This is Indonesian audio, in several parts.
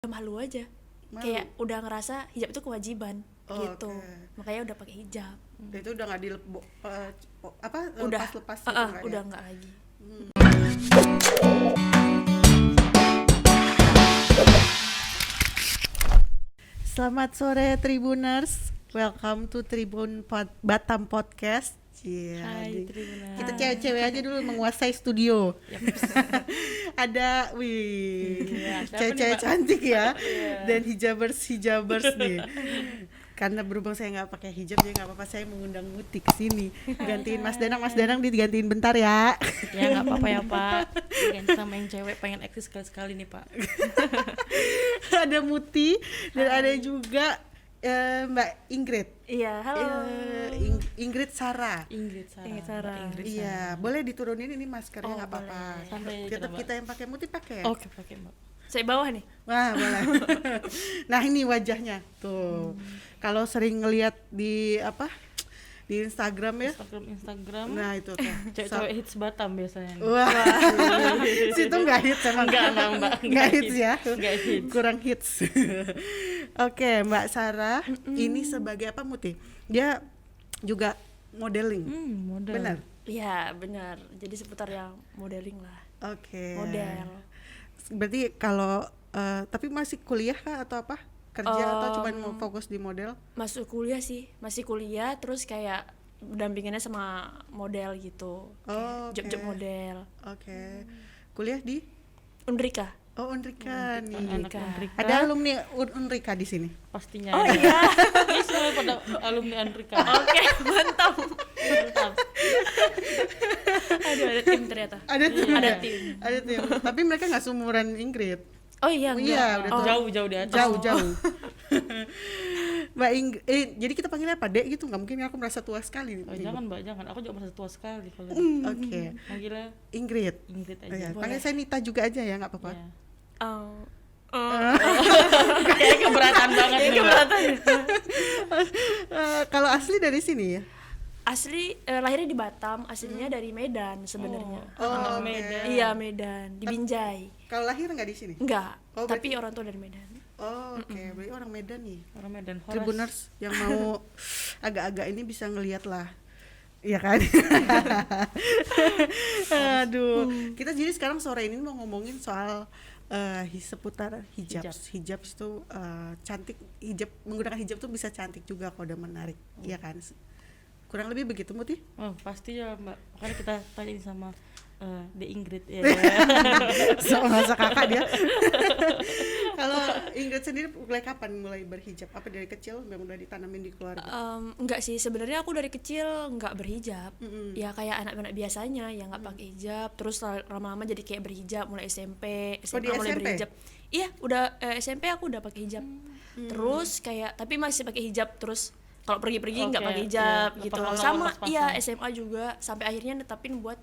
malu aja. Malu. Kayak udah ngerasa hijab itu kewajiban gitu. Okay. Makanya udah pakai hijab. Itu udah nggak Udah lepas gitu nggak udah ya? nggak lagi. Selamat sore Tribuners, welcome to Batam Podcast. Hai Tribuners. Kita cewek-cewek aja dulu menguasai studio. Ada, Iya, siapa cewek-cewek nih, Mbak? cantik ya, Iya. dan hijabers nih. Karena berhubung saya nggak pakai hijab, jadi nggak apa-apa saya mengundang Muti ke sini. Gantiin Mas Danang digantiin bentar ya. Ya nggak apa-apa ya Pak. Ganti sama yang cewek pengen eksis sekali nih Pak. Ada Muti dan ada juga Mbak Ingrid. Iya, halo. Ingrid Sarah. Ingrid Sarah. Ingrid Sarah. Mbak Ingrid Iya, Sarah. boleh diturunin ini maskernya, nggak apa-apa. boleh. Santai aja, Tetap Mbak. kita yang pakai Muti pakai. Oke, pakai Mbak. Saya bawah nih. Wah, boleh. Nah, ini wajahnya tuh. Kalau sering ngelihat di di Instagram ya. Instagram. Nah, itu tuh. Cewek-cewek hits Batam biasanya. Wah, situ nggak hits emang. Enggak, Mbak. Nggak hits ya. Nggak hits. Kurang hits. Oke, Mbak Sarah, ini sebagai apa Muti? Dia juga modeling. Model. Benar. Iya, benar. Jadi seputar yang modeling lah. Oke. Model. Berarti kalau tapi masih kuliah kah atau apa? Kerja atau cuma mau fokus di model? Masuk kuliah sih, masih kuliah terus kayak dampingannya sama model gitu. Oh, oke. Job-job model. Oke. Kuliah di Undrika. Oh, Unrika nih. Anak Andrika. Ada alumni Unrika di sini. Pastinya. Oh iya. Ini semua pada alumni Andrika. Oke, mantap. Mantap. Aduh, ada tim ternyata. Ada tim. Ada ya? tim. Ada tim. Tapi mereka nggak seumuran Ingrid. Oh iya, enggak. Iya, udah Oh, Jauh-jauh di atas. Jauh. Mbak jadi kita panggilnya apa? Dek gitu, nggak mungkin aku merasa tua sekali. Oh, jangan Mbak, jangan. Aku juga masih tua sekali kalau Oke. manggilnya Ingrid. Ingrid Oh, ya. aja. Panggil saya Nita juga aja ya, nggak apa-apa. Iya. Kayaknya keberatan banget nih Mbak. Kalau asli dari sini ya? Asli lahirnya di Batam, aslinya dari Medan sebenarnya. Anak oke. Medan. Iya, Medan, di Binjai. Kalau lahir nggak di sini? Enggak, Oh, tapi orang tua dari Medan. Oh, oke. Berarti orang Medan nih. Orang Medan. Horas. Tribuners yang mau agak-agak ini bisa ngelihat lah. Iya kan? Aduh. Kita jadi sekarang sore ini mau ngomongin soal seputar hijab. Hijab itu cantik. Menggunakan hijab tuh bisa cantik juga kalau udah menarik. Iya kan? Kurang lebih begitu Muti? Oh, pasti ya Mbak. Makanya kita tanyain sama The Ingrid ya. Sama masa kakak dia. Kalau Ingrid sendiri mulai berhijab? Apa dari kecil memang udah ditanamin di keluarga? Enggak sih, sebenarnya aku dari kecil enggak berhijab. Ya kayak anak-anak biasanya yang enggak pakai hijab, terus lama-lama jadi kayak berhijab mulai SMP, SMA di mulai SMP? berhijab. Iya, udah SMP aku udah pakai hijab. Terus kayak tapi masih pakai hijab terus kalau pergi-pergi nggak Oke, pakai hijab iya. gitu. Lepas lama, Sama lepas iya pasang. SMA juga sampai akhirnya netapin buat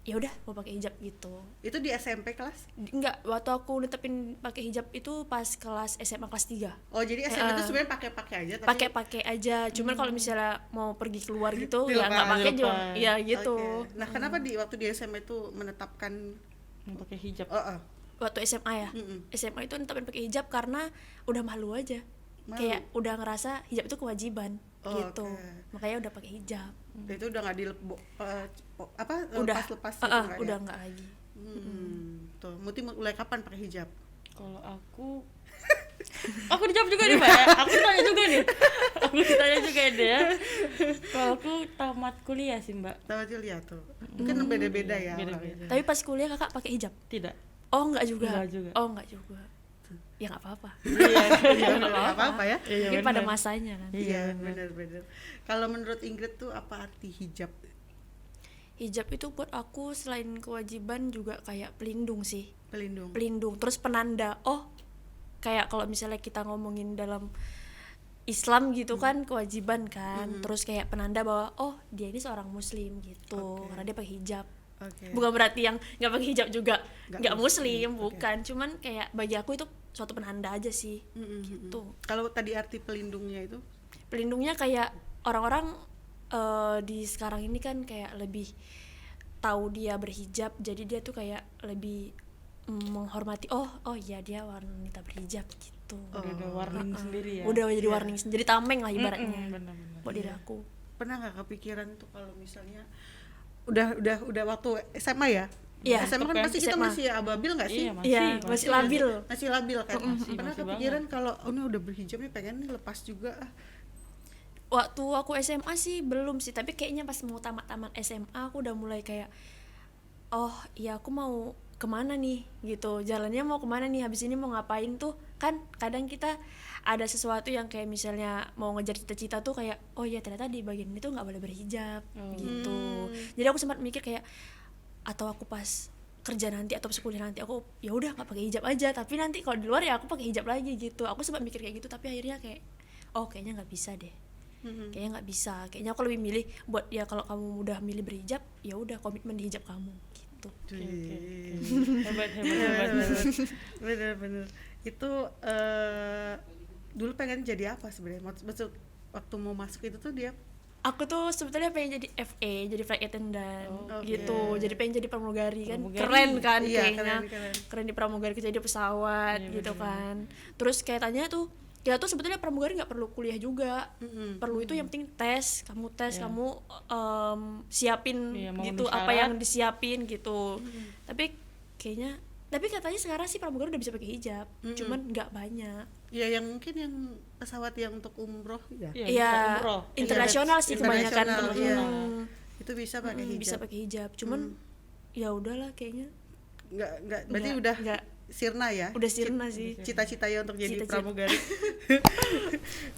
ya udah mau pakai hijab gitu. Itu di SMP kelas? Enggak, waktu aku netepin pakai hijab itu pas kelas SMA kelas 3. Oh, jadi SMP itu sebenarnya pakai-pakai aja tapi Pakai aja. Cuman kalau misalnya mau pergi keluar gitu ya Dilepas, nggak pakai juga. dilepas. Iya gitu. Oke. Nah, kenapa waktu di SMA itu menetapkan Pakai hijab. Waktu SMA ya. SMA itu netepin pakai hijab karena udah malu aja. Malu. Kayak udah ngerasa hijab itu kewajiban Oh, gitu. oke. Makanya udah pakai hijab. itu udah nggak Udah lepas gitu nggak ya? udah nggak lagi. Tuh, Muti mulai kapan pakai hijab? Kalau aku dijawab juga nih Mbak ya. Aku ditanya juga nih. Ya. Kalau aku tamat kuliah sih Mbak. Tahu aja lihat tuh. Mungkin beda-beda ya. Beda-beda. Tapi pas kuliah kakak pakai hijab? Tidak. Oh enggak juga. Enggak juga. Oh enggak juga. Ya nggak apa-apa. Iya, nggak apa-apa ya. Mungkin pada masanya kan. Iya, benar-benar. Kalau menurut Ingrid tuh apa arti hijab? Hijab itu buat aku selain kewajiban juga kayak pelindung sih. Pelindung. Pelindung, terus penanda. Oh, kayak kalau misalnya kita ngomongin dalam Islam gitu kan kewajiban kan. Terus kayak penanda bahwa oh, dia ini seorang muslim gitu. Oke. Karena dia pakai hijab. Oke. Bukan berarti yang nggak pakai hijab juga nggak muslim, muslim, bukan. Cuman kayak bagi aku itu suatu penanda aja sih. Gitu. Kalau tadi arti pelindungnya itu? Pelindungnya kayak orang-orang di sekarang ini kan kayak lebih tahu dia berhijab, jadi dia tuh kayak lebih menghormati, oh iya dia wanita berhijab gitu. Udah ada warning sendiri ya. Udah jadi warning, jadi tameng lah ibaratnya Benar-benar. buat diri aku. Pernah nggak kepikiran tuh kalau misalnya udah waktu SMA ya? Iya, SMA kan kan pasti kita SMA. masih ababil nggak sih? Iya, Iya, masih labil. Masih labil kan. Masih Pernah kepikiran kalau oh ini udah berhijab nih pengen nih lepas juga ah. Waktu aku SMA sih belum sih, tapi kayaknya pas mau tamat SMA aku udah mulai kayak, oh iya aku mau kemana nih gitu, jalannya mau kemana nih, habis ini mau ngapain tuh. Kan kadang kita ada sesuatu yang kayak misalnya mau ngejar cita-cita tuh kayak, oh iya ternyata di bagian ini tuh nggak boleh berhijab gitu. Jadi aku sempat mikir kayak, atau aku pas kerja nanti atau pas kuliah nanti aku ya udah nggak pakai hijab aja, tapi nanti kalau di luar ya aku pakai hijab lagi gitu. Aku sempat mikir kayak gitu, tapi akhirnya kayak, oh kayaknya nggak bisa deh. Kayaknya nggak bisa, kayaknya aku lebih milih buat ya kalau kamu udah milih berhijab ya udah komitmen di hijab kamu gitu. Hebat. Bener itu dulu pengen jadi apa sebenarnya? Maksud waktu mau masuk itu tuh dia Aku tuh sebetulnya pengen jadi FA, jadi flight attendant gitu. Jadi pengen jadi pramugari kan, Pramugari. keren kan Iya, kayaknya. keren. Keren di pramugari, kerja di pesawat Iya, gitu bener-bener. kan. Terus kayak tanya tuh, ya tuh sebetulnya pramugari nggak perlu kuliah juga. Perlu itu yang penting tes, kamu tes, Iya. kamu siapin Iya, mau gitu memenuhi apa syarat. yang disiapin gitu. Tapi katanya sekarang sih pramugari udah bisa pakai hijab, cuman nggak banyak. ya yang mungkin yang pesawat yang untuk umroh ya. Iya, Iya, umroh. internasional sih kebanyakan. Internasional, iya. Mm, Itu bisa pakai hijab. bisa pakai hijab, cuman ya udahlah kayaknya Enggak berarti Nggak, udah nggak. sirna ya. udah sirna sih. Cita-citanya untuk jadi Cita-cita. pramugari.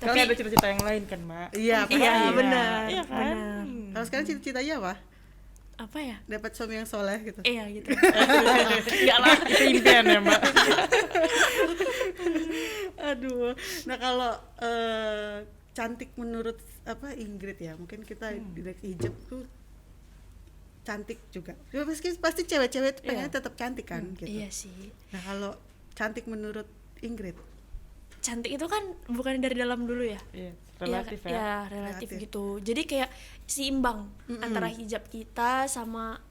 Tapi ada cita-cita yang lain kan, Mbak? Iya, pasti. Iya, benar. Iya kan? Benar. Kalau sekarang cita-citanya apa? Apa ya? Dapat suami yang soleh gitu. Iya gitu. Enggak lah. Itu impian ya, Mbak. Aduh. Nah, kalau cantik menurut apa Ingrid ya, mungkin kita dari hijab tuh cantik juga. Ya, pasti cewek-cewek tuh pengen tetap cantik kan gitu. Iya sih. Nah, kalau cantik menurut Ingrid Cantik itu kan bukan dari dalam dulu ya. Iya, relatif Iya, ya. ya, relatif Relatif. gitu. Jadi kayak seimbang antara hijab kita sama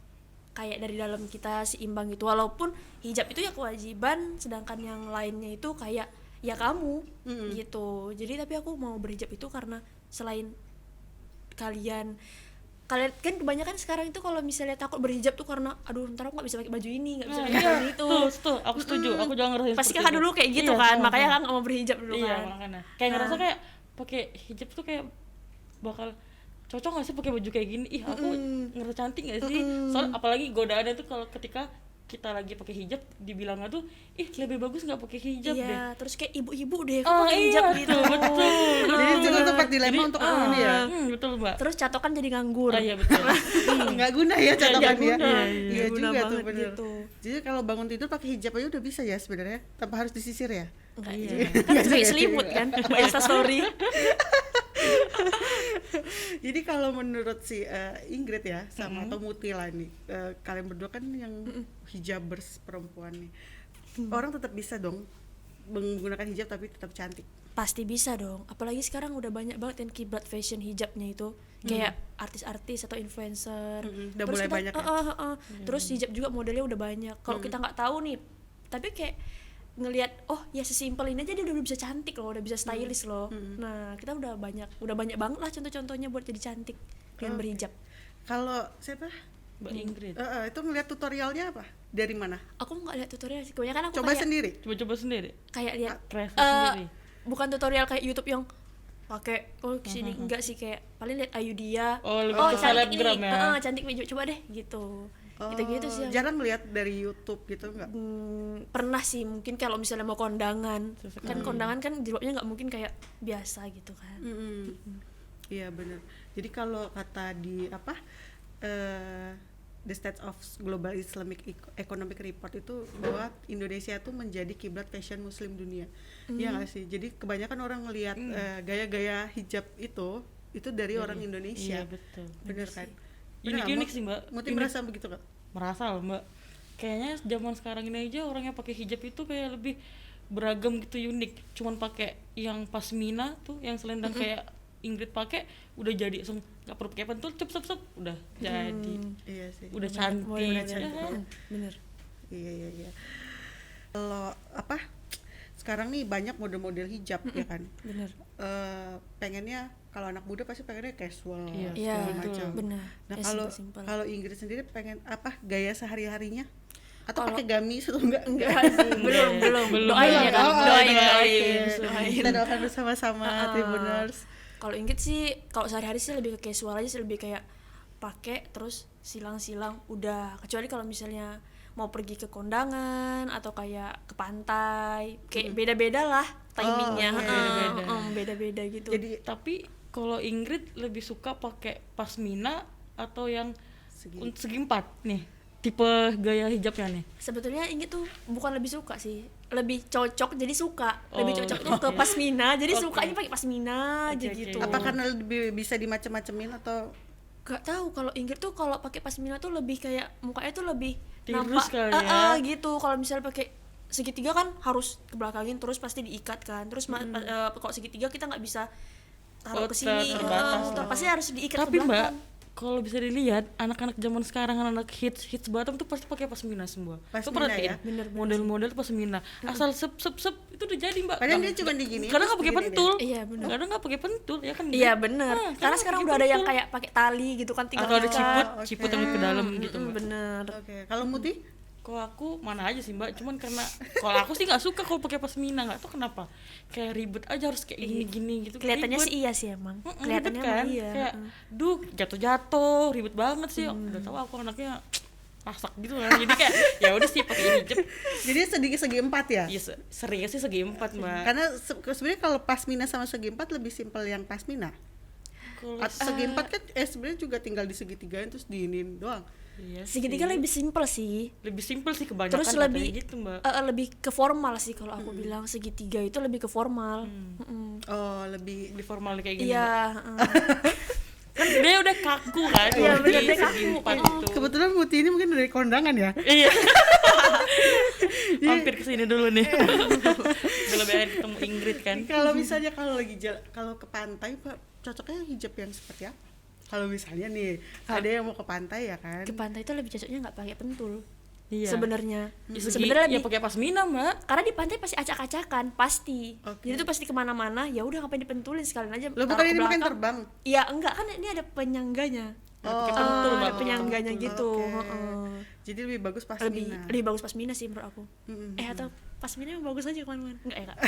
kayak dari dalam kita seimbang gitu. Walaupun hijab itu ya kewajiban, sedangkan yang lainnya itu kayak ya kamu gitu. Jadi tapi aku mau berhijab itu karena selain kalian kan kebanyakan sekarang itu kalau misalnya takut berhijab tuh karena aduh ntar aku nggak bisa pakai baju ini, nggak bisa pakai baju itu. Tuh, aku setuju. Aku juga ngerasain Pasti seperti kakak itu. dulu kayak gitu Iya, kan, sama, makanya sama. kan nggak mau berhijab dulu Iya, kan. makanya. Kayak ngerasa kayak pakai hijab tuh kayak bakal cocok gak sih pakai baju kayak gini? Ih, aku ngerasa cantik gak sih? Soalnya apalagi godaannya tuh kalau ketika kita lagi pakai hijab dibilangnya tuh ih lebih bagus nggak pakai hijab deh. Iya, terus kayak ibu-ibu deh kok Oh, pakai iya, hijab gitu. betul. jadi itu tempat dilema untuk orang ini ya. Betul, Mbak. Terus catokan jadi nganggur. Oh, iya betul. Nggak guna ya catakan ya. guna. Iya Nggak guna juga tuh banget bener. gitu. Jadi kalau bangun tidur pakai hijab aja udah bisa ya sebenarnya, tanpa harus disisir ya. Enggak, Iya. kan pakai selimut kan, Mbak Insta story. Jadi kalau menurut si Ingrid ya sama atau Muti lah nih, kalian berdua kan yang hijabers perempuan nih, orang tetap bisa dong menggunakan hijab tapi tetap cantik. Pasti bisa dong, apalagi sekarang udah banyak banget yang kiblat fashion hijabnya itu, kayak artis-artis atau influencer. Udah mulai banyak ya? Terus hijab juga modelnya udah banyak. Kalau kita nggak tahu nih, tapi kayak ngelihat oh ya sesimpel ini aja dia udah bisa cantik loh, udah bisa stylish loh. Nah kita udah banyak banget lah contoh-contohnya buat jadi cantik dengan berhijab. Kalau siapa? Mbak Ingrid. Itu ngeliat tutorialnya apa? Dari mana? Aku nggak lihat tutorial sih, kebanyakan aku Coba kayak sendiri. Coba-coba sendiri. kayak lihat Kreasi sendiri. bukan tutorial kayak YouTube yang pakai kesini enggak sih, kayak paling lihat Ayu dia Oh, lebih ke cantik selebgram ini ya. cantik nih coba deh gitu gitu sih aku. Jarang lihat dari YouTube gitu enggak? Pernah sih mungkin kalau misalnya mau kondangan kan kondangan kan jilbabnya nggak mungkin kayak biasa gitu kan. Iya benar. Jadi kalau kata di apa The State of Global Islamic Economic Report itu bahwa Indonesia tuh menjadi kiblat fashion Muslim dunia. Iya nggak sih? Jadi kebanyakan orang ngelihat gaya-gaya hijab itu dari orang Indonesia. Iya, betul. Bener kan? Bener nggak? Unik-unik sih, Mbak. Muti Unik. merasa begitu kak? Merasa loh, Mbak. Kayaknya zaman sekarang ini aja orang yang pakai hijab itu kayak lebih beragam gitu, unik. Cuman pakai yang pasmina tuh, yang selendang kayak Ingrid pakai udah jadi langsung, nggak perlu pakai pentul, cep Iya jadi sih. udah cantik. Udah Ya cantik. kan? Bener. Iya. Kalau apa? Sekarang nih banyak model-model hijab ya kan. Bener. Pengennya kalau anak muda pasti pengennya casual Iya, Iya, segala macam. bener. Nah, Ya, kalau simpel-simpel. kalau Ingrid sendiri pengen apa? Gaya sehari-harinya? Atau Kalau- pakai gamis atau enggak? Enggak sih, belum. Belum. Doain ya kan, Oh, doain. oke. Kita doakan bersama-sama Tribuners. Kalau Inggit sih, kalau sehari-hari sih lebih ke casual aja sih, lebih kayak pakai terus silang-silang udah. Kecuali kalau misalnya mau pergi ke kondangan atau kayak ke pantai, kayak beda-beda lah timingnya. oke. Beda-beda. Beda-beda gitu. Jadi Tapi kalau Ingrid lebih suka pakai pasmina atau yang segi empat nih, tipe gaya hijabnya nih. sebetulnya Inggit tuh bukan lebih suka sih, lebih cocok jadi suka, lebih Oh, cocok tuh oke. ke pasmina, jadi Oke. sukanya pakai pasmina aja Oke, gitu. oke. apa karena lebih bisa dimacem-macemin atau Gak tahu kalau Inggit tuh kalau pakai pasmina tuh lebih kayak mukanya tuh lebih Tirus kali ya. gitu. Kalau misalnya pakai segitiga kan harus ke belakangin terus pasti diikat kan. Terus kalau segitiga kita nggak bisa taruh ke sini, terbatas muter. lah. Pasti harus diikat Tapi ke Mbak, belakang. kalau bisa dilihat anak-anak zaman sekarang, anak hits Batam tuh pasti pakai pasmina semua. Pasmina Tuh perhatiin, ya? Bener model-model tuh pasmina. Asal sep itu udah jadi Mbak. padahal dia cuma digini. Kadang nggak pakai pentul. Iya, bener. Kadang nggak pakai pentul ya kan. Iya bener. Karena kadang sekarang pakai udah ada yang pentul. kayak pakai tali gitu kan, tinggal atau ada ikat. ciput yang ke dalam gitu Mbak. Bener. Oke, kalau Muti? Kalau aku mana aja sih Mbak, cuman karena kalau aku sih nggak suka kalau pakai pasmina, nggak tahu kenapa. Kayak ribet aja harus kayak gini gitu. Kelihatannya Ribet. sih iya sih emang. Ribet Kelihatannya kan, emang iya. kayak duh jatuh-jatuh, ribet banget sih. Udah tahu aku anaknya masak gitu lah. Jadi kayak ya udah sih pakai hijab. Jadi segi empat ya? Ya seringnya sih segi empat Mbak. Karena sebenarnya kalau pasmina sama segi empat lebih simpel yang pasmina. Kalau Segi empat kan sebenarnya juga tinggal di segitigain terus diinin doang. iya Segitiga sih. lebih simpel sih. lebih simpel sih kebanyakan Terus katanya lebih gitu Mbak. lebih ke formal sih kalau aku bilang. Segitiga itu lebih ke formal. Oh, lebih Lebih formal kayak gini Mbak. Iya. Kan dia udah kaku kan. Iya, kalau bener, di dia segi kaku. empat itu. kebetulan Muti ini mungkin dari kondangan ya. Iya. Hampir kesini dulu nih. Belum pengen ketemu Ingrid kan. Kalau misalnya kalau lagi kalau ke pantai Pak, cocoknya hijab yang seperti apa? Kalau misalnya nih ada yang mau ke pantai ya kan? Ke pantai itu lebih cocoknya nggak pakai pentul. Iya. Sebenarnya. Ya, segi, Sebenarnya ya lebih pakai pasmina Mbak. karena di pantai pasti acak-acakan pasti. Oke. Jadi tuh pasti kemana-mana. Ya udah ngapain dipentulin sekalian aja. Lo taruh bukan ke ini makan belakang. terbang? Iya enggak kan ini ada penyangganya. Pakai pentul Mbak. Ada penyangganya gitu. Oke. Heeh. Jadi lebih bagus pasmina. Lebih bagus pasmina sih menurut aku. Mm-mm. Atau pasmina emang bagus aja kemana-mana. Enggak ya kak.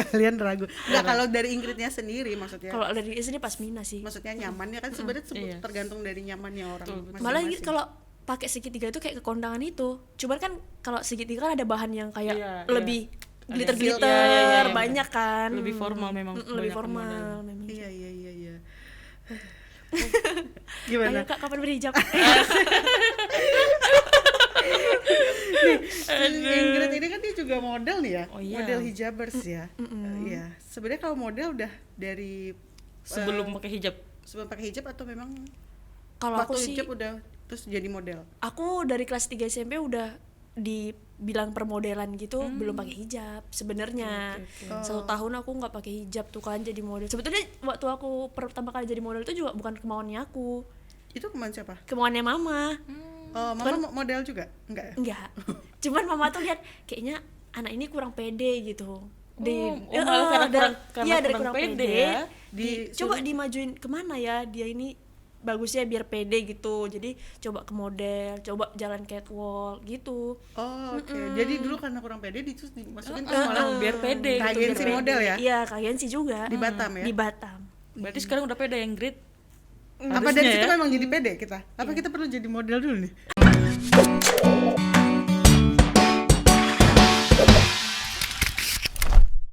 Kalian ragu. Enggak, kalau dari Ingridnya sendiri maksudnya. Kalau dari sini pasmina sih. Maksudnya nyamannya kan sebenarnya Iya. tergantung dari nyamannya orang Betul. Malah masing-masing. kalau pakai segitiga itu kayak ke kondangan itu. Cuman kan kalau segitiga kan ada bahan yang kayak Iya, lebih Ada glitter-glitter silk, iya, iya. banyak kan. Lebih formal memang. Lebih kebanyakan formal model. memang. Iya. Ayo Gimana? kak kapan berhijab? Ingrid ini kan dia juga model nih ya. Oh, iya. Model hijabers ya. Iya. Sebenarnya kalau model udah dari Sebelum pakai hijab. sebelum pakai hijab atau memang Kalau aku waktu sih, hijab udah terus jadi model? aku dari kelas 3 SMP udah dibilang permodelan gitu, belum pakai hijab sebenarnya. oke. 1 tahun aku nggak pakai hijab tuh kan jadi model. Sebetulnya waktu aku pertama kali jadi model itu juga bukan kemauannya aku, Itu kemana siapa? kemauannya mama. Oh, mama model juga? Enggak ya? Enggak. Cuman mama tuh lihat kayaknya anak ini kurang pede gitu. Malah karena iya, dari kurang kurang pede pede, ya. coba dimajuin kemana ya dia ini bagusnya biar pede gitu. Jadi coba ke model, coba jalan catwalk gitu. Oh, oke. Jadi dulu karena kurang pede terus dimasukin ke Malah sekolah biar pede gitu, agensi biar model ya? Iya, kalian sih juga. Di Batam ya? Di Batam. Berarti sekarang udah pede yang Ingrid. Apa dari Harusnya situ ya. memang jadi pede kita? Apa kita perlu jadi model dulu nih?